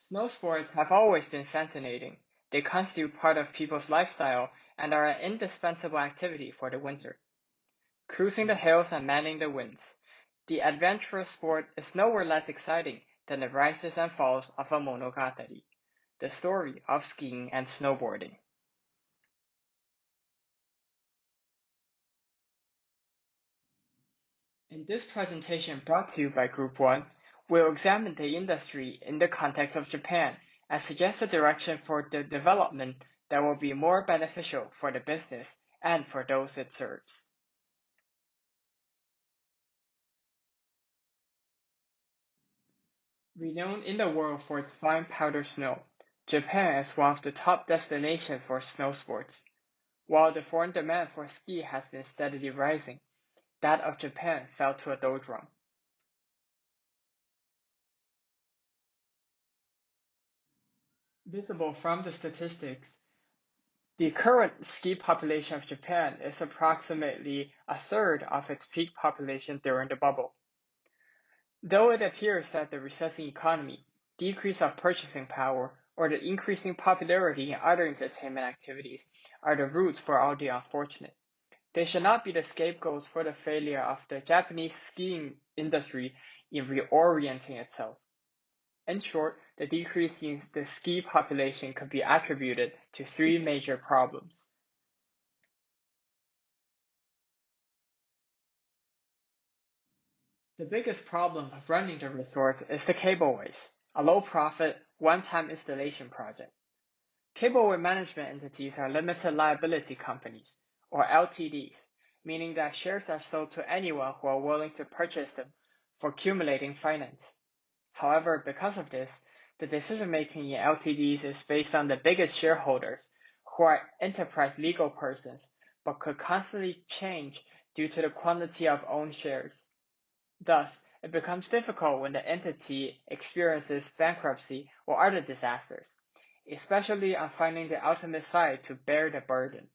Snow sports have always been fascinating. They constitute part of people's lifestyle and are an indispensable activity for the winter. Cruising the hills and manning the winds. The adventurous sport is nowhere less exciting than the rises and falls of a monogatari, the story of skiing and snowboarding. In this presentation brought to you by Group 1, we'll examine the industry in the context of Japan and suggest a direction for the development that will be more beneficial for the business and for those it serves. Renowned in the world for its fine powder snow, Japan is one of the top destinations for snow sports. While the foreign demand for ski has been steadily rising, that of Japan fell to a doldrum. Visible from the statistics, the current ski population of Japan is approximately a third of its peak population during the bubble. Though it appears that the recessing economy, decrease of purchasing power, or the increasing popularity in other entertainment activities are the roots for all the unfortunate, they should not be the scapegoats for the failure of the Japanese skiing industry in reorienting itself. In short, the decrease in the ski population could be attributed to three major problems. The biggest problem of running the resorts is the cableways, a low-profit, one-time installation project. Cableway management entities are limited liability companies, or LTDs, meaning that shares are sold to anyone who are willing to purchase them for accumulating finance. However, because of this, the decision-making in LTDs is based on the biggest shareholders, who are enterprise legal persons, but could constantly change due to the quantity of owned shares. Thus, it becomes difficult when the entity experiences bankruptcy or other disasters, especially on finding the ultimate side to bear the burden.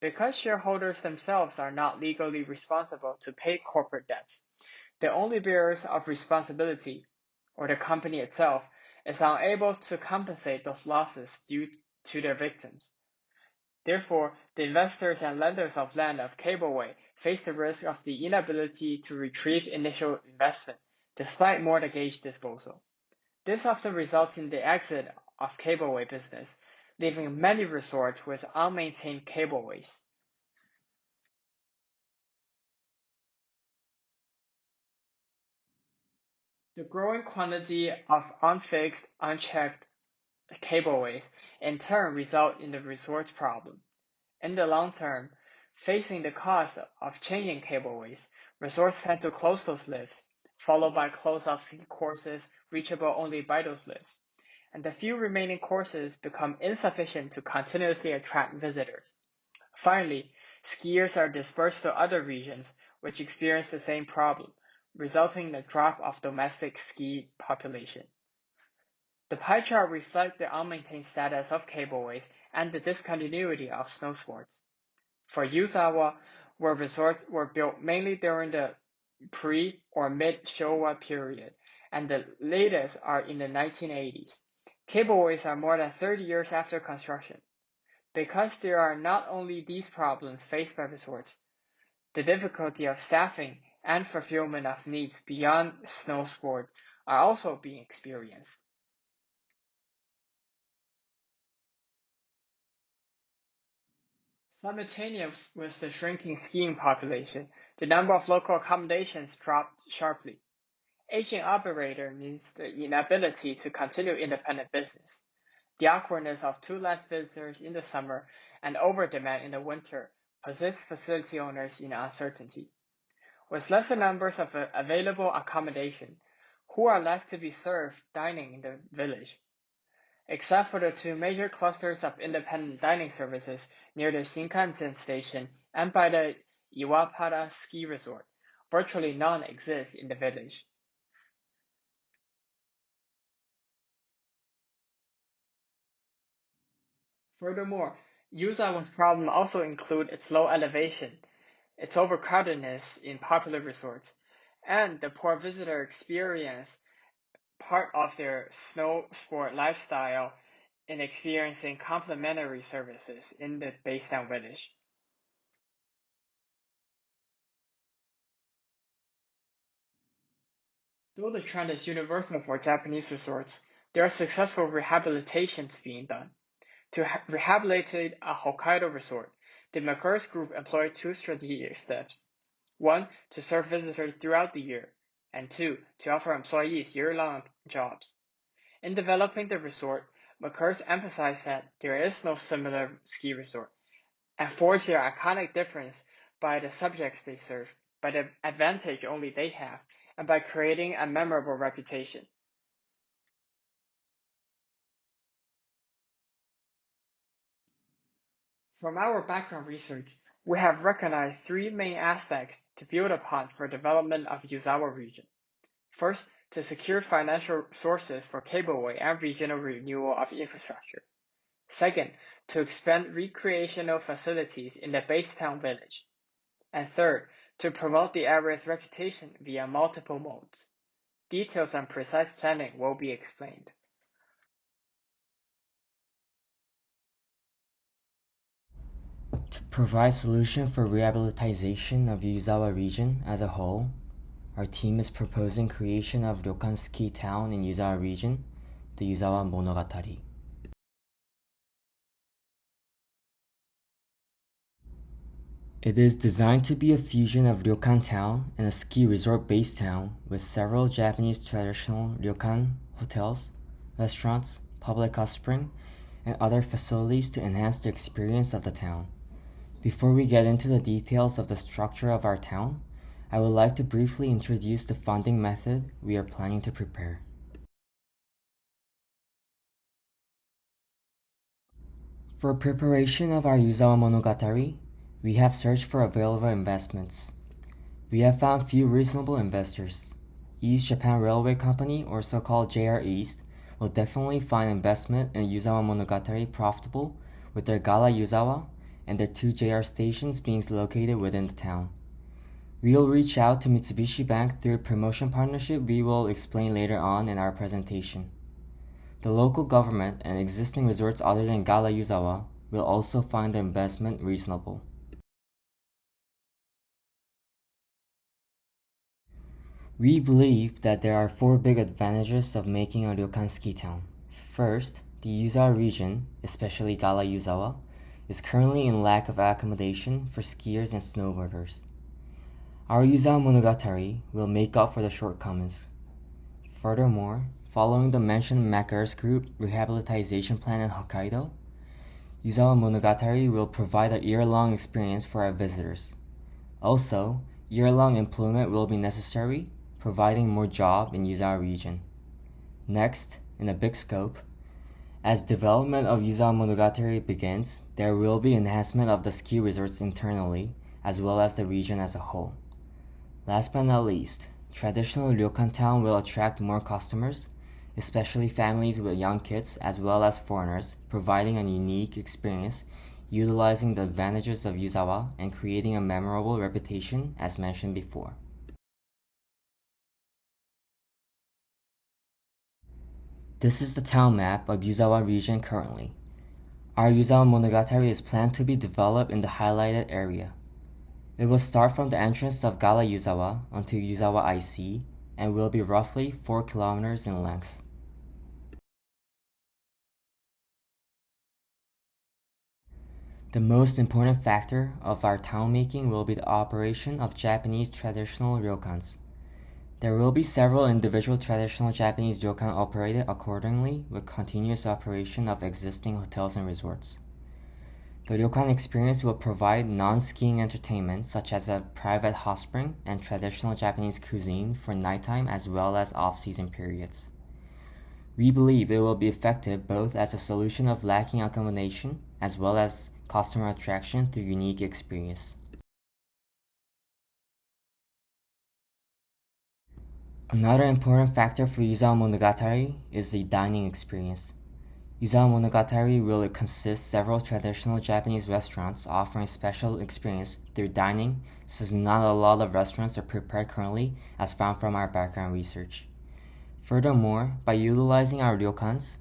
Because shareholders themselves are not legally responsible to pay corporate debts, the only bearers of responsibility, or the company itself, is unable to compensate those losses due to their victims. Therefore, the investors and lenders of land of Cableway face the risk of the inability to retrieve initial investment despite mortgage disposal. This often results in the exit of cableway business, leaving many resorts with unmaintained cableways. The growing quantity of unfixed, unchecked cableways in turn result in the resort's problem. In the long term, facing the cost of changing cableways, resorts tend to close those lifts, followed by close-off ski courses reachable only by those lifts, and the few remaining courses become insufficient to continuously attract visitors. Finally, skiers are dispersed to other regions which experience the same problem, resulting in a drop of domestic ski population. The pie chart reflects the unmaintained status of cableways and the discontinuity of snow sports. For Yuzawa, where resorts were built mainly during the pre- or mid-Showa period, and the latest are in the 1980s. Cableways are more than 30 years after construction. Because there are not only these problems faced by resorts, the difficulty of staffing and fulfillment of needs beyond snow sports are also being experienced. Simultaneous with the shrinking skiing population, the number of local accommodations dropped sharply. Aging operator means the inability to continue independent business. The awkwardness of too less visitors in the summer and overdemand in the winter puts facility owners in uncertainty. With lesser numbers of available accommodation, who are left to be served dining in the village? Except for the two major clusters of independent dining services near the Shinkansen station and by the Iwapara ski resort, virtually none exist in the village. Furthermore, Yuzawa's problem also include its low elevation, its overcrowdedness in popular resorts, and the poor visitor experience part of their snow sport lifestyle in experiencing complimentary services in the basetown village. Though the trend is universal for Japanese resorts, there are successful rehabilitations being done. To rehabilitate a Hokkaido resort, the McGur's group employed two strategic steps. One, to serve visitors throughout the year, and two, to offer employees year-long jobs. In developing the resort, McGur's emphasized that there is no similar ski resort, and forged their iconic difference by the subjects they serve, by the advantage only they have, and by creating a memorable reputation. From our background research, we have recognized three main aspects to build upon for development of Yuzawa region. First, to secure financial sources for cableway and regional renewal of infrastructure. Second, to expand recreational facilities in the base town village. And third, to promote the area's reputation via multiple modes. Details and precise planning will be explained. To provide solution for rehabilitation of Yuzawa region as a whole, our team is proposing creation of ryokan ski town in Yuzawa region, the Yuzawa Monogatari. It is designed to be a fusion of ryokan town and a ski resort based town with several Japanese traditional ryokan hotels, restaurants, public hot spring, and other facilities to enhance the experience of the town. Before we get into the details of the structure of our town, I would like to briefly introduce the funding method we are planning to prepare. For preparation of our Yuzawa Monogatari, we have searched for available investments. We have found few reasonable investors. East Japan Railway Company, or so-called JR East, will definitely find investment in Yuzawa Monogatari profitable with their Gala Yuzawa and their two JR stations being located within the town. We will reach out to Mitsubishi Bank through a promotion partnership we will explain later on in our presentation. The local government and existing resorts other than Gala Yuzawa will also find the investment reasonable. We believe that there are four big advantages of making a ryokan ski town. First, the Yuzawa region, especially Gala Yuzawa, is currently in lack of accommodation for skiers and snowboarders. Our Yuzawa Monogatari will make up for the shortcomings. Furthermore, following the mentioned McGur's Group rehabilitation plan in Hokkaido, Yuzawa Monogatari will provide a year-long experience for our visitors. Also, year-long employment will be necessary, providing more job in Yuzawa region. Next, in a big scope, as development of Yuzawa Monogatari begins, there will be enhancement of the ski resorts internally, as well as the region as a whole. Last but not least, traditional ryokan town will attract more customers, especially families with young kids as well as foreigners, providing a unique experience, utilizing the advantages of Yuzawa and creating a memorable reputation as mentioned before. This is the town map of Yuzawa region currently. Our Yuzawa Monogatari is planned to be developed in the highlighted area. It will start from the entrance of Gala Yuzawa until Yuzawa IC and will be roughly 4 kilometers in length. The most important factor of our town making will be the operation of Japanese traditional ryokans. There will be several individual traditional Japanese ryokan operated accordingly with continuous operation of existing hotels and resorts. The ryokan experience will provide non-skiing entertainment such as a private hot spring and traditional Japanese cuisine for nighttime as well as off-season periods. We believe it will be effective both as a solution of lacking accommodation as well as customer attraction through unique experience. Another important factor for Yuzawa Monogatari is the dining experience. Yuzawa Monogatari will consist several traditional Japanese restaurants offering special experience through dining, since not a lot of restaurants are prepared currently as found from our background research. Furthermore, by utilizing our ryokans,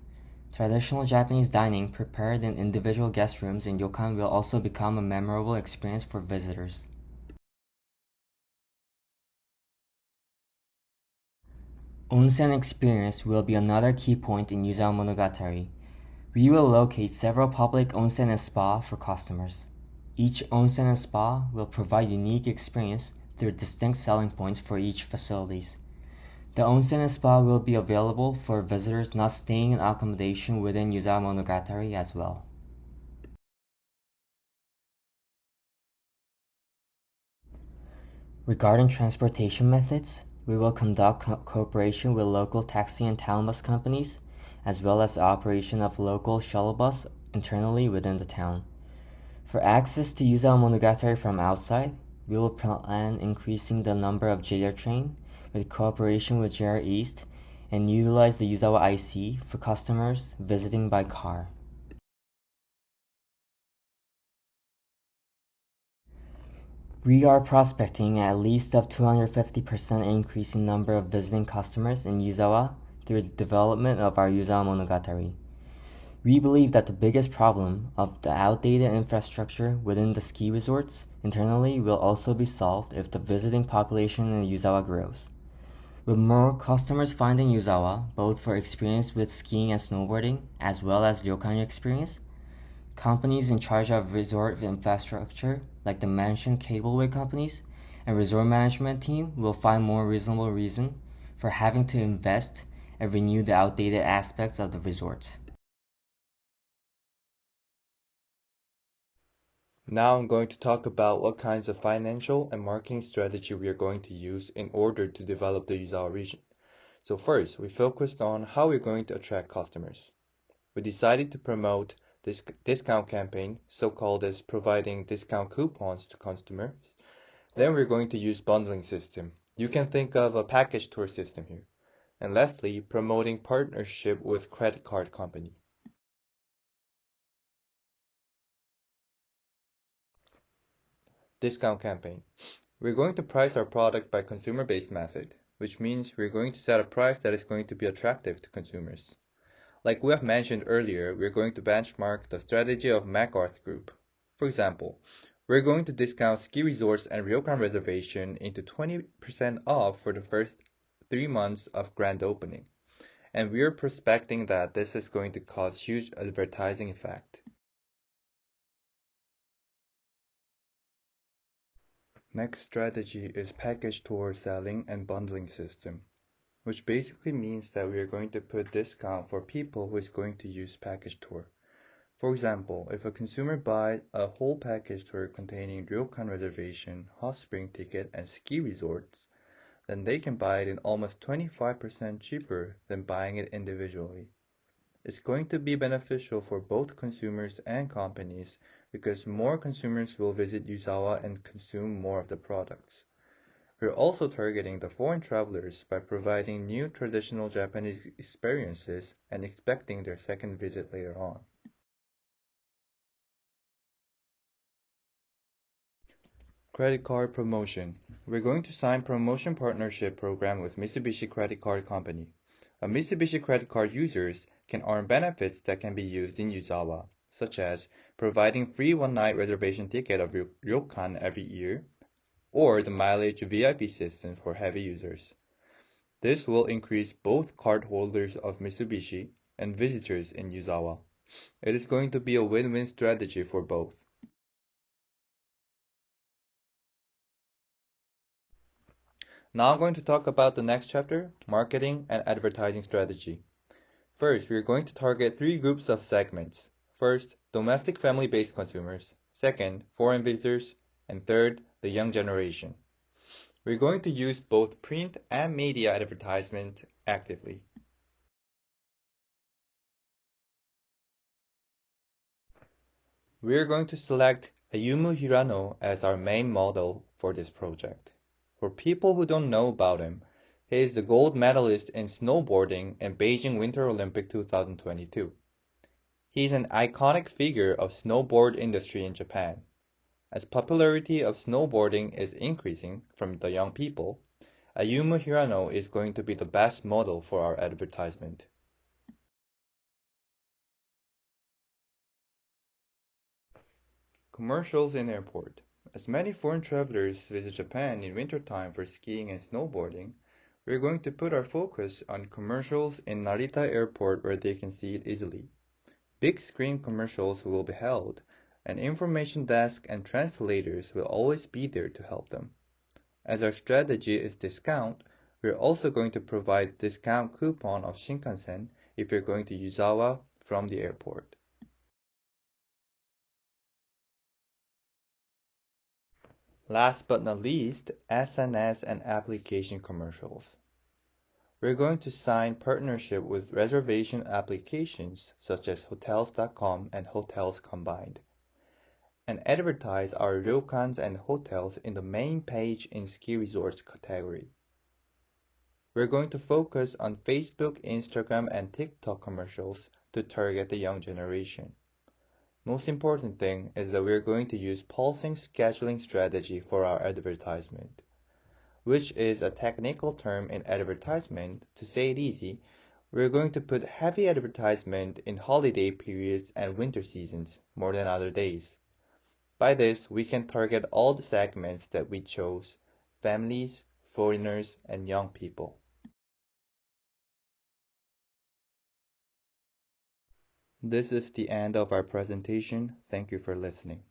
traditional Japanese dining prepared in individual guest rooms in ryokan will also become a memorable experience for visitors. Onsen experience will be another key point in Yuzawa Monogatari. We will locate several public onsen and spa for customers. Each onsen and spa will provide unique experience through distinct selling points for each facilities. The onsen and spa will be available for visitors not staying in accommodation within Yuzawa Monogatari as well. Regarding transportation methods, we will conduct cooperation with local taxi and town bus companies, as well as the operation of local shuttle bus internally within the town. For access to Yuzawa Monogatari from outside, we will plan increasing the number of JR train with cooperation with JR East and utilize the Yuzawa IC for customers visiting by car. We are prospecting at least a 250% increase in number of visiting customers in Yuzawa through the development of our Yuzawa Monogatari. We believe that the biggest problem of the outdated infrastructure within the ski resorts internally will also be solved if the visiting population in Yuzawa grows. With more customers finding Yuzawa, both for experience with skiing and snowboarding, as well as ryokan experience, companies in charge of resort infrastructure, like the mentioned cableway companies and resort management team, will find more reasonable reason for having to invest and renew the outdated aspects of the resorts. Now I'm going to talk about what kinds of financial and marketing strategy we are going to use in order to develop the Yuzawa region. So first, we focused on how we're going to attract customers. We decided to promote this discount campaign, so-called as providing discount coupons to customers. Then we're going to use bundling system. You can think of a package tour system here. And lastly, promoting partnership with credit card company. Discount campaign. We're going to price our product by consumer-based method, which means we're going to set a price that is going to be attractive to consumers. Like we have mentioned earlier, we're going to benchmark the strategy of MacArthur Group. For example, we're going to discount ski resorts and ryokan reservation into 20% off for the first 3 months of grand opening. And we're prospecting that this is going to cause huge advertising effect. Next strategy is package tour selling and bundling system, which basically means that we are going to put discount for people who is going to use package tour. For example, if a consumer buys a whole package tour containing ryokan reservation, hot spring ticket, and ski resorts, then they can buy it in almost 25% cheaper than buying it individually. It's going to be beneficial for both consumers and companies because more consumers will visit Yuzawa and consume more of the products. We're also targeting the foreign travelers by providing new traditional Japanese experiences and expecting their second visit later on. Credit card promotion. We're going to sign promotion partnership program with Mitsubishi Credit Card Company. A Mitsubishi credit card users can earn benefits that can be used in Yuzawa, such as providing free one-night reservation ticket of ryokan every year, or the mileage VIP system for heavy users. This will increase both cardholders of Mitsubishi and visitors in Yuzawa. It is going to be a win-win strategy for both. Now I'm going to talk about the next chapter, marketing and advertising strategy. First, we are going to target 3 groups of segments. First, domestic family-based consumers. Second, foreign visitors. And third, the young generation. We're going to use both print and media advertisement actively. We're going to select Ayumu Hirano as our main model for this project. For people who don't know about him, he is the gold medalist in snowboarding in Beijing Winter Olympic 2022. He is an iconic figure of snowboard industry in Japan. As popularity of snowboarding is increasing from the young people, Ayumu Hirano is going to be the best model for our advertisement. Commercials in airport. As many foreign travelers visit Japan in wintertime for skiing and snowboarding, we're going to put our focus on commercials in Narita Airport where they can see it easily. Big screen commercials will be held, and information desk and translators will always be there to help them. As our strategy is discount, we're also going to provide discount coupon of Shinkansen if you're going to Yuzawa from the airport. Last but not least, SNS and application commercials. We're going to sign partnership with reservation applications such as Hotels.com and Hotels Combined, and advertise our ryokans and hotels in the main page in ski resorts category. We're going to focus on Facebook, Instagram, and TikTok commercials to target the young generation. Most important thing is that we're going to use pulsing scheduling strategy for our advertisement, which is a technical term in advertisement. To say it easy, we're going to put heavy advertisement in holiday periods and winter seasons more than other days. By this, we can target all the segments that we chose: families, foreigners, and young people. This is the end of our presentation. Thank you for listening.